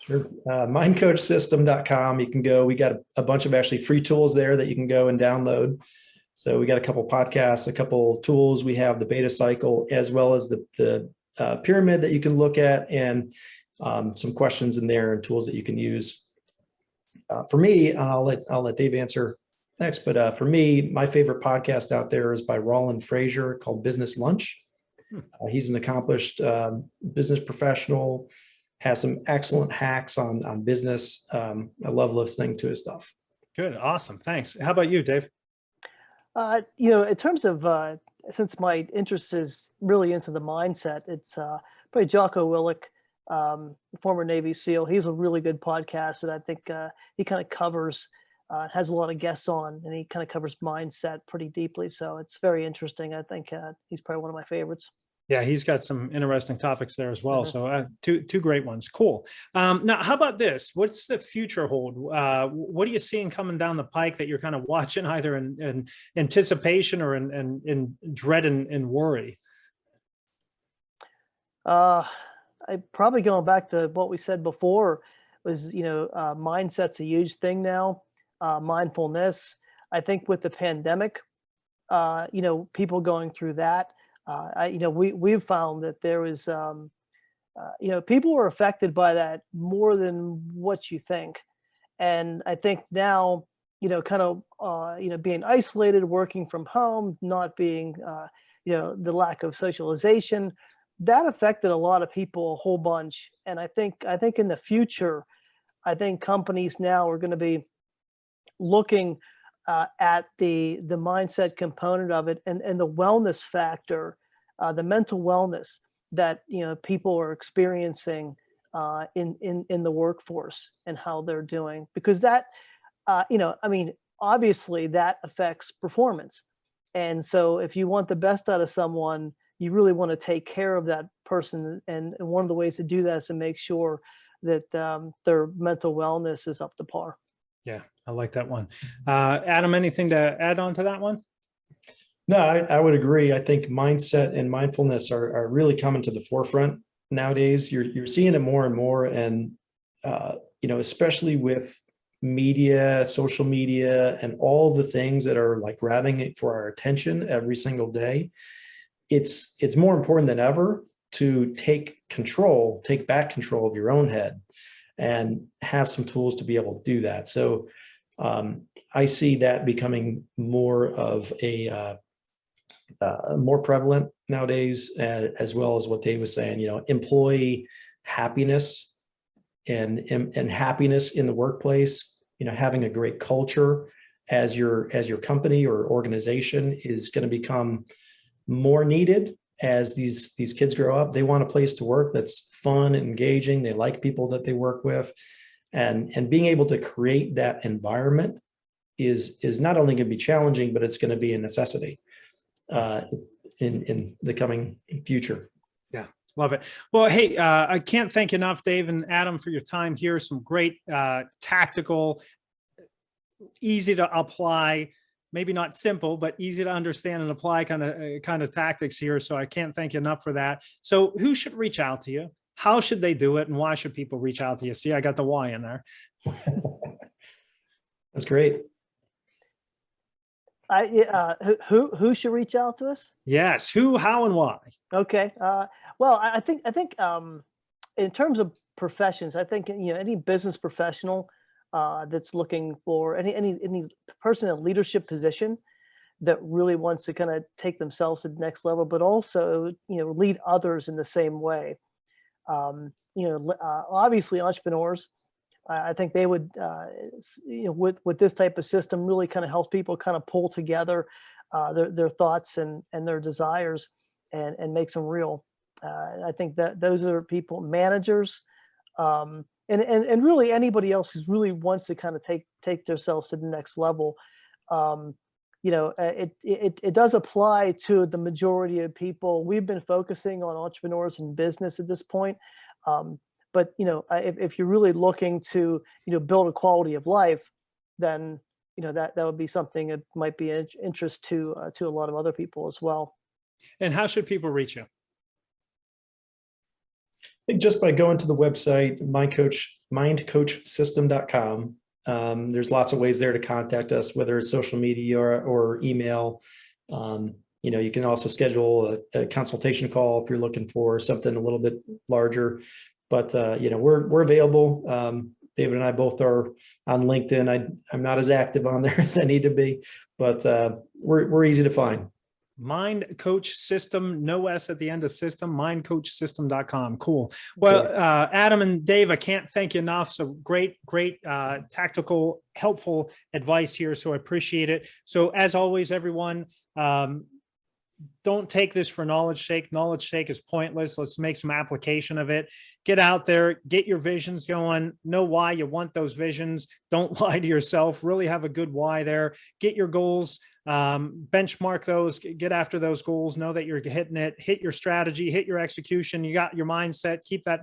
Sure. MindCoachSystem.com. You can go. We got a bunch of actually free tools there that you can go and download. So we got a couple podcasts, a couple tools. We have the beta cycle, as well as the pyramid that you can look at, and some questions in there and tools that you can use. For me, I'll let Dave answer next. But for me, my favorite podcast out there is by Roland Frazier, called Business Lunch. He's an accomplished business professional, has some excellent hacks on business. I love listening to his stuff. Good. Awesome. Thanks. How about you, Dave? In terms of, since my interest is really into the mindset, it's probably Jocko Willink, former Navy SEAL. He's a really good podcast, and I think he kind of covers, has a lot of guests on, and he kind of covers mindset pretty deeply. So it's very interesting. I think he's probably one of my favorites. Yeah, he's got some interesting topics there as well. So two great ones. Cool. Now, how about this? What's the future hold? What are you seeing coming down the pike that you're kind of watching, either in anticipation or in dread and worry? I probably going back to what we said before, is, mindset's a huge thing now. Mindfulness. I think with the pandemic, people going through that, we've found that there was, people were affected by that more than what you think. And I think now, being isolated, working from home, not being, the lack of socialization, that affected a lot of people a whole bunch. And I think in the future, I think companies now are going to be looking at the mindset component of it, and the wellness factor, the mental wellness that people are experiencing in the workforce and how they're doing, because that obviously that affects performance. And so if you want the best out of someone, you really want to take care of that person, and one of the ways to do that is to make sure that their mental wellness is up to par. Yeah, I like that one. Adam, anything to add on to that one? No, I would agree. I think mindset and mindfulness are really coming to the forefront nowadays. You're seeing it more and more, and especially with media, social media, and all the things that are like grabbing it for our attention every single day. It's more important than ever to take back control of your own head, and have some tools to be able to do that. So I see that becoming more of a more prevalent nowadays, as well as what Dave was saying, employee happiness and happiness in the workplace, having a great culture as your company or organization is going to become more needed as these kids grow up. They want a place to work that's fun and engaging. They like people that they work with, and being able to create that environment is not only going to be challenging, but it's going to be a necessity in the coming future. Yeah, love it. Well, hey, I can't thank you enough, Dave and Adam, for your time here. Some great tactical, easy to apply, maybe not simple, but easy to understand and apply kind of tactics here. So I can't thank you enough for that. So who should reach out to you? How should they do it? And why should people reach out to you? See, I got the why in there. That's great. Who should reach out to us? Yes. Who, how, and why? Okay. Well, I think in terms of professions, I think any business professional that's looking for any person in a leadership position that really wants to kind of take themselves to the next level, but also lead others in the same way. Obviously entrepreneurs, I think they would, with this type of system, really kind of helps people kind of pull together their thoughts and their desires and makes them real. I think that those are people, managers, and really anybody else who really wants to kind of take themselves to the next level. It does apply to the majority of people. We've been focusing on entrepreneurs and business at this point. But if you're really looking to build a quality of life, then that would be something that might be of interest to a lot of other people as well. And how should people reach you? I think just by going to the website mindcoachsystem.com. There's lots of ways there to contact us, whether it's social media or email. You can also schedule a consultation call if you're looking for something a little bit larger. But we're available. David and I both are on LinkedIn. I'm not as active on there as I need to be, but we're easy to find. MindCoach System, no S at the end of system, mindcoachsystem.com. Cool. Well, Adam and Dave, I can't thank you enough. So great, tactical, helpful advice here. So I appreciate it. So as always, everyone, don't take this for knowledge sake. Knowledge sake is pointless. Let's make some application of it. Get out there, get your visions going, know why you want those visions. Don't lie to yourself. Really have a good why there. Get your goals, benchmark those, get after those goals, know that you're hitting it, hit your strategy, hit your execution. You got your mindset, keep that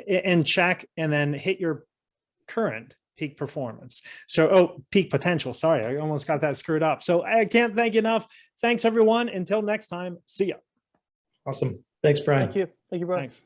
in check, and then hit your current peak performance. So, peak potential. Sorry, I almost got that screwed up. So I can't thank you enough. Thanks, everyone. Until next time, see ya. Awesome. Thanks, Bryan. Thank you. Thank you, Bryan. Thanks.